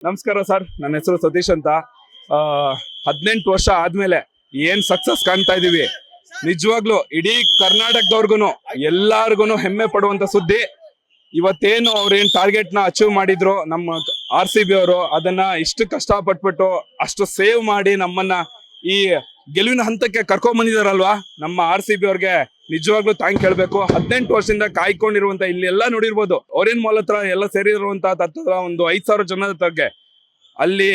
ನಮಸ್ಕಾರ ಸರ್, ನನ್ನ ಹೆಸರು ಸತೀಶ್ ಅಂತ. 18 ವರ್ಷ ಆದ್ಮೇಲೆ ಏನ್ ಸಕ್ಸಸ್ ಕಾಣ್ತಾ ಇದೀವಿ, ನಿಜವಾಗ್ಲು ಇಡೀ ಕರ್ನಾಟಕದವ್ರಿಗೂ ಎಲ್ಲಾರ್ಗು ಹೆಮ್ಮೆ ಪಡುವಂತ ಸುದ್ದಿ. ಇವತ್ತೇನು ಅವ್ರೇನ್ ಟಾರ್ಗೆಟ್ ನ ಅಚೀವ್ ಮಾಡಿದ್ರು ನಮ್ಮ RCB ಅವರು, ಅದನ್ನ ಇಷ್ಟು ಕಷ್ಟ ಪಟ್ಬಿಟ್ಟು ಅಷ್ಟು ಸೇವ್ ಮಾಡಿ ನಮ್ಮನ್ನ ಈ ಗೆಲುವಿನ ಹಂತಕ್ಕೆ ಕರ್ಕೊಂಡ್ ಬಂದಿದಾರಲ್ವಾ, ನಮ್ಮ RCB ಅವ್ರಿಗೆ ನಿಜವಾಗ್ಲೂ ಥ್ಯಾಂಕ್ ಹೇಳ್ಬೇಕು. 18 ವರ್ಷದಿಂದ ಕಾಯ್ಕೊಂಡಿರುವಂತ, ಇಲ್ಲಿ ಎಲ್ಲ ನೋಡಿರ್ಬೋದು, ಓರಿಯನ್ ಮಾಲ್ ಹತ್ರ ಎಲ್ಲ ಸೇರಿರುವಂತ ತತ್ವ ಒಂದು 5,000 ಜನಕ್ಕೆ ಅಲ್ಲಿ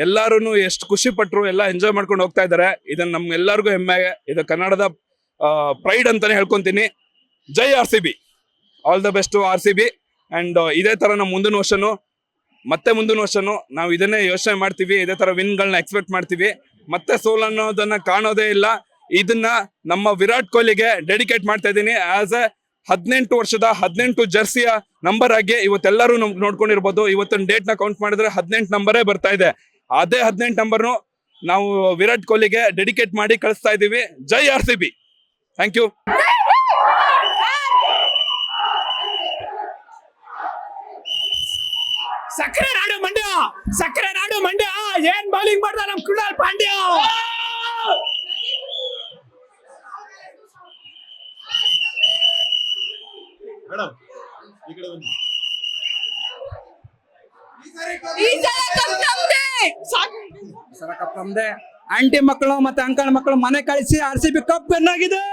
ಎಲ್ಲಾರು ಎಷ್ಟು ಖುಷಿ ಪಟ್ರು, ಎಲ್ಲ ಎಂಜಾಯ್ ಮಾಡ್ಕೊಂಡು ಹೋಗ್ತಾ ಇದಾರೆ. ಇದನ್ನ ನಮ್ಗೆಲ್ಲರಿಗೂ ಹೆಮ್ಮೆ, ಇದು ಕನ್ನಡದ ಪ್ರೈಡ್ ಅಂತಾನೆ ಹೇಳ್ಕೊಂತೀನಿ. ಜೈ RCB, all the best RCB. And ಇದೇ ತರ ನಮ್ಮ ಮುಂದಿನ ವರ್ಷನು ನಾವು ಇದನ್ನೇ ಯೋಚನೆ ಮಾಡ್ತೀವಿ, ಇದೇ ತರ ವಿನ್ಗಳನ್ನ ಎಕ್ಸ್ಪೆಕ್ಟ್ ಮಾಡ್ತೀವಿ. ಮತ್ತೆ ಸೋಲ್ ಅನ್ನೋದನ್ನ ಕಾಣೋದೇ ಇಲ್ಲ. ಇದನ್ನ ನಮ್ಮ ವಿರಾಟ್ ಕೊಹ್ಲಿಗೆ ಡೆಡಿಕೇಟ್ ಮಾಡ್ತಾ ಇದ್ದೀನಿ. ಆಸ್ ಎ 18 ವರ್ಷದ 18 ಜರ್ಸಿಯ ನಂಬರ್ ಆಗಿ ಇವತ್ತೆಲ್ಲರೂ ನೋಡ್ಕೊಂಡಿರ್ಬೋದು. ಇವತ್ತಿನ ಡೇಟ್ ನ ಕೌಂಟ್ ಮಾಡಿದ್ರೆ 18 ನಂಬರೇ ಬರ್ತಾ ಇದೆ. ಅದೇ 18 ನಂಬರ್ನು ನಾವು ವಿರಾಟ್ ಕೊಹ್ಲಿಗೆ ಡೆಡಿಕೇಟ್ ಮಾಡಿ ಕಳಿಸ್ತಾ ಇದೀವಿ. ಜೈ RCB. Thank you. ಸಕ್ಕರೆ ನಾಡು ಮಂಡ್ಯ ಏನ್ ಬೌಲಿಂಗ್ ಮಾಡ್ದ ನಮ್ ಕೃಣಾಲ್ ಪಾಂಡ್ಯ. ಮೇಡಮ್ ಈ ಕಡೆ ಬನ್ನಿ. ಈ ಸಲ ಕಪ್ ನಮ್ದೆ. ಆಂಟಿ ಮಕ್ಕಳು ಮತ್ತೆ ಅಂಕಲ್ ಮಕ್ಕಳು ಮನೆ ಕಳಿಸಿ RCB ಕಪ್ ವಿನ್ ಆಗಿದೆ.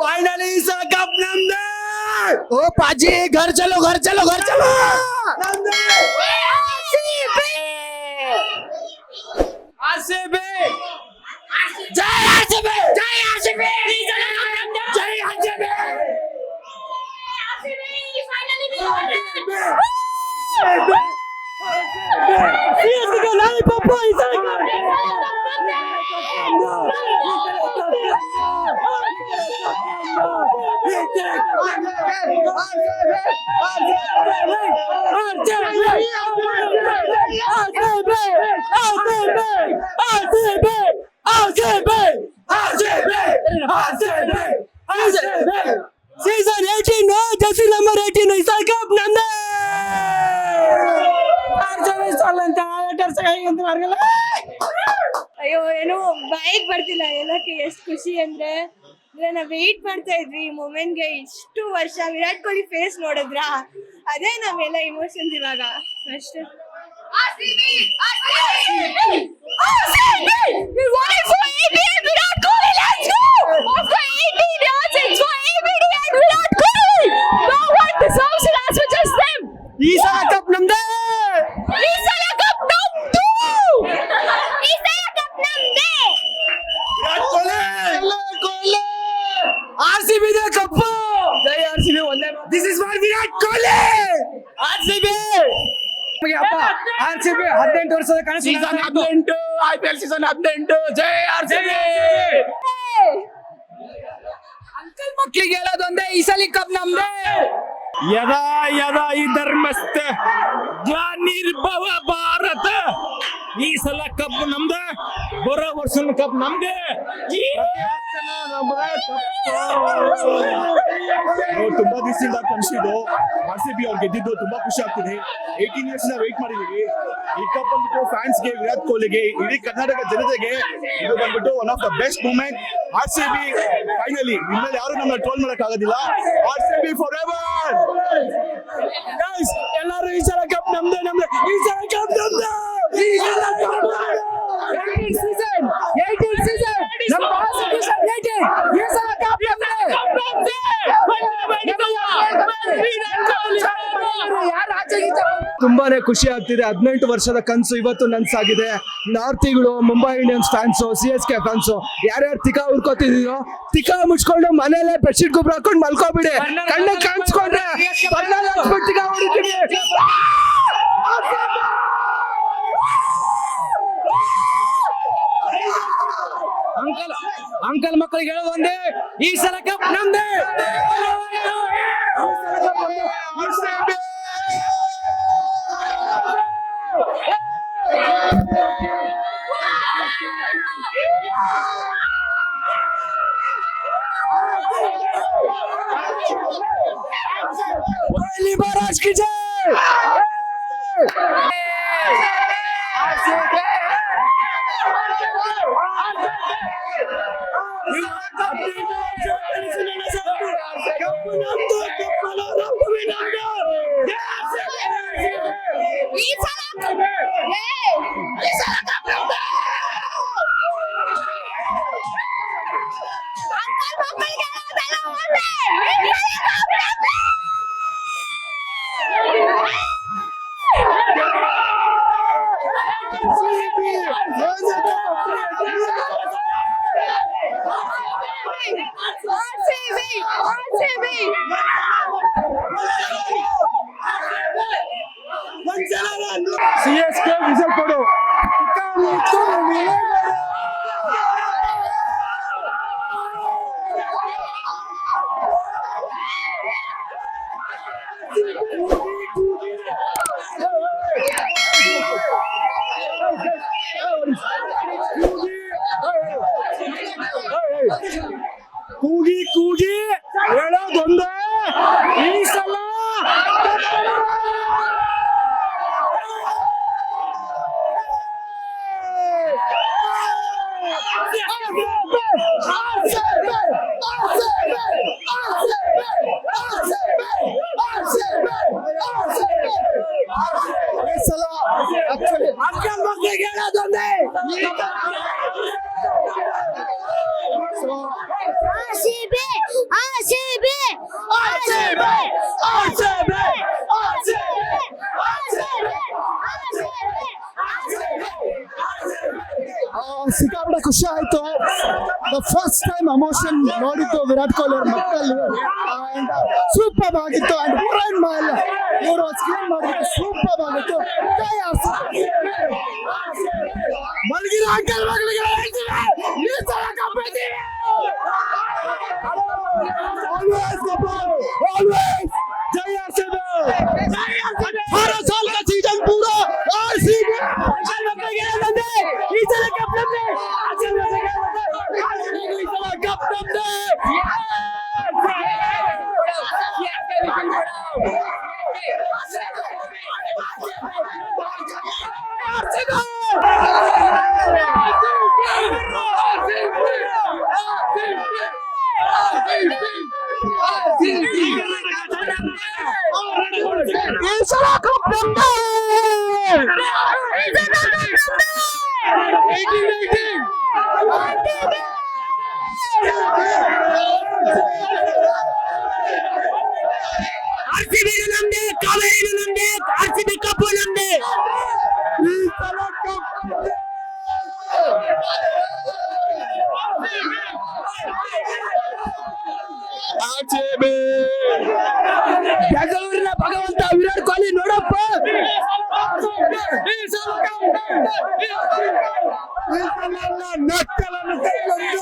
ಫೈನಲಿ ಈ ಸಲ ಕಪ್ ನಮ್ದೆ. ಓ ಪಾಜಿ ಘರ್ ಚಲೋ ನಮ್ದೆ. RCB Jai RCB. Season 18 Jersey number 18 is cup ನಮ್ದೆ. ಅಯ್ಯೋ ಏನೋ ಬೈಕ್ ಬರ್ತಿಲ್ಲ ಹೇಳಕ್ಕೆ. ಎಷ್ಟು ಖುಷಿ ಅಂದ್ರೆ ನಾವ್ ವೆಯ್ಟ್ ಮಾಡ್ತಾ ಇದ್ವಿ ಈ ಮೂಮೆಂಟ್ಗೆ. ಇಷ್ಟು ವರ್ಷ ವಿರಾಟ್ ಕೊಹ್ಲಿ ಫೇಸ್ ನೋಡಿದ್ರ, ಅದೇ ನಾವೆಲ್ಲ ಇಮೋಷನ್ಸ್ ಇವಾಗ ಅಷ್ಟೇ. ಈ ಸಲ ಕಪ್ ನಮ್ದೆ. RCB the cup. Jai RCB. This is for Virat Kohli. RCB RCB 18 ವರ್ಷದ ಕನಸು. Season 18 IPL season 18. ಜೈ RCB. ಅಂಕಲ್ ಮಕ್ಕಳಿಗೆ ಹೇಳೋದೊಂದೇ, ಈ ಸಲ ಕಪ್ ನಮ್ದೆ. ಯದಾ ಈ ಧರ್ಮಸ್ಥ ನಿರ್ಭವ ಭಾರತ. ಈ ಸಲ ಕಪ್ ನಮ್ದೆ, ಬರೋ ವರ್ಷ ಕಪ್ ನಮ್ಗೆ. ತುಂಬಾ ದಿವಸದಿಂದ ಕನಸಿದ್ದು RCB ಅವ್ರು ಗೆದ್ದಿದ್ದು ತುಂಬಾ ಖುಷಿ ಆಗ್ತಿದೆ. 18 ಇಯರ್ಸ್ ವೇಟ್ ಮಾಡಿದೀವಿ. ಈ ಕಪ್ ಬಂದ್ಬಿಟ್ಟು ಫ್ಯಾನ್ಸ್ಗೆ, ವಿರಾಟ್ ಕೊಹ್ಲಿಗೆ, ಇಡೀ ಕರ್ನಾಟಕ ಜನತೆಗೆ ಇದು ಬಂದ್ಬಿಟ್ಟು one of the best moment. RCB finally, ಇನ್ಮೇಲೆ ಯಾರು ನಮ್ಮನ್ನ ಟ್ರೋಲ್ ಮಾಡಕ್ ಆಗೋದಿಲ್ಲ. RCB forever. ಎಲ್ಲರೂ ಈ ಸಲ ಕಪ್ ನಮ್ದೆ. ಈ ಸಲ ಕಪ್ ನಮ್ದೆ. 18 ಸೀಸನ್ ನಮ್ಮ ಸೀಸನ್ 18 ಈ ಸಲ ಕಪ್ ನಮ್ದೆ. ತುಂಬಾನೇ ಖುಷಿ ಆಗ್ತಿದೆ. 18 ವರ್ಷದ ಕನಸು ಇವತ್ತು ನನ್ಸಾಗಿದೆ. ನಾರ್ತಿಗಳು, Mumbai Indians fans, CSK fans, ಯಾರ್ಯಾರು ತಿಕಾ ಹುರ್ಕೋತಿದೀರೋ ತಿಕಾ ಮುಚ್ಕೊಂಡು ಮನೇಲೆ ಬೆಡ್ಶೀಟ್ ಗೊಬ್ಬರ ಹಾಕೊಂಡು ಮಲ್ಕೋಬಿಡಿ. ಕಣ್ಣ ಕಾಣಿಸ್ಕೊಂಡ್ರೆ ತಿಕಾ ಹೊಡಿತೀವಿ. ಅಂಕಲ್ ಮಕ್ಕಳಿಗೆ ಹೇಳೋದೊಂದೇ, ಈ ಸಲ ಕಪ್ ನಮ್ದೆ. कोहली महाराज की जय। ಈ ಸಲ ಈ ಸಲ ಕಪ್ ನಮ್ದು. ಅಂಕಲ್ ಮಕ್ಕಳಿಗೆ ಹೇಳೋದೆಲ್ಲ ಒಂದೇ. ಈ ಸಲ ಕಪ್ ನಮ್ದು. CSK ವಿಸಲ್ ಕೊಡು. ಕೂಗಿ ಕೂಗಿ ಹೇಳೋದೊಂದೇ, ಈ ಸಲ ಅಂಕಲ್ ಮಕ್ಕಳಿಗೆ ಹೇಳೋದೊಂದೇ. RCB RCB RCB RCB ಸಿಕ್ಕಾಪಟ್ಟೆ ಖುಷಿ ಆಯ್ತು. ಫಸ್ಟ್ ಟೈಮ್ ಎಮೋಷನ್ ನೋಡಿದ್ದು ವಿರಾಟ್ ಕೊಹ್ಲಿ ಅವ್ರ ಮಕ್ಕಳು. ಅಂಡ್ ಸೂಪರ್ ಆಗಿತ್ತು. ಅಂಡ್ ಫ್ರೆಂಡ್ ಮೇಲೆ ಇವರು ಸ್ಕ್ರೀನ್ ಮಾಡಿದ್ದು ಸೂಪರ್ ಆಗಿತ್ತು. ಮಲಗಿರೋ ಅಂಕಲ್ ಮಗಳಿಗೆ ಹೇಳ್ತೀವಿ, ಈ ಸಲ ಕಪ್ ಗೆಲ್ತೀವಿ. Always जय RCB. हर साल का सीजन पूरा RCB RCB ನಮ್ದೆ, ಕಾವೇರಿ ನಮ್ದೆ, RCB ಕಪ್ ನಮ್ದೆ. ಬೆಂಗಳೂರಿನ ಭಗವಂತ ವಿರಾಟ್ ಕೊಹ್ಲಿ ನೋಡಪ್ಪ. ನಕ್ಕಲನ್ನು ಕೈಗೊಂಡು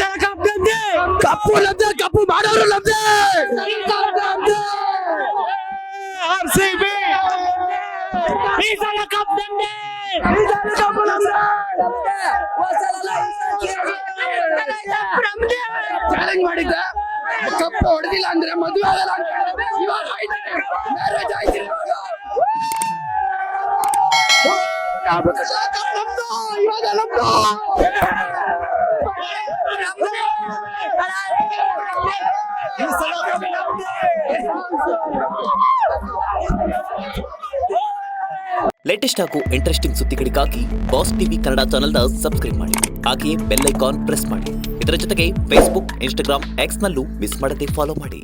ಸಲ ಕಪ್ ನಮ್ದೆ. ಕಪ್ಪು ನಮ್ದೆ, ಕಪ್ಪು ಮಾಡೋರು ನಮ್ದೆ. RCB ಈ ಸಲ ಕಪ್ ನಮ್ದೆ. ಚಾಲೆಂಜ್ ಮಾಡಿದ್ದೆ, ಕಪ್ಪು ಹೊಡೆದಿಲ್ಲ ಅಂದ್ರೆ ಮದುವೆ ಆಗಲ್ಲ ಅಂತ ಹೇಳಿದೆ. ಇವಾಗ ಆಯ್ತು, ಮ್ಯಾರೇಜ್ ಆಯ್ತು ಇವಾಗ. ಕಪ್ ನಮ್ದು, ಇವಾಗ ನಮ್ದು. ಈ ಸಲ ಕಪ್ ನಮ್ದೆ. ಲೇಟೆಸ್ಟ್ ಹಾಗೂ ಇಂಟ್ರೆಸ್ಟಿಂಗ್ ಸುದ್ದಿಗಳಿಗಾಗಿ ಬಾಸ್ ಟಿವಿ ಕನ್ನಡ ಚಾನೆಲ್ನ ಸಬ್ಸ್ಕ್ರೈಬ್ ಮಾಡಿ. ಹಾಗೆಯೇ ಬೆಲ್ ಐಕಾನ್ ಪ್ರೆಸ್ ಮಾಡಿ. ಇದರ ಜೊತೆಗೆ ಫೇಸ್ಬುಕ್, ಇನ್ಸ್ಟಾಗ್ರಾಮ್, ಎಕ್ಸ್ನಲ್ಲೂ ಮಿಸ್ ಮಾಡದೆ ಫಾಲೋ ಮಾಡಿ.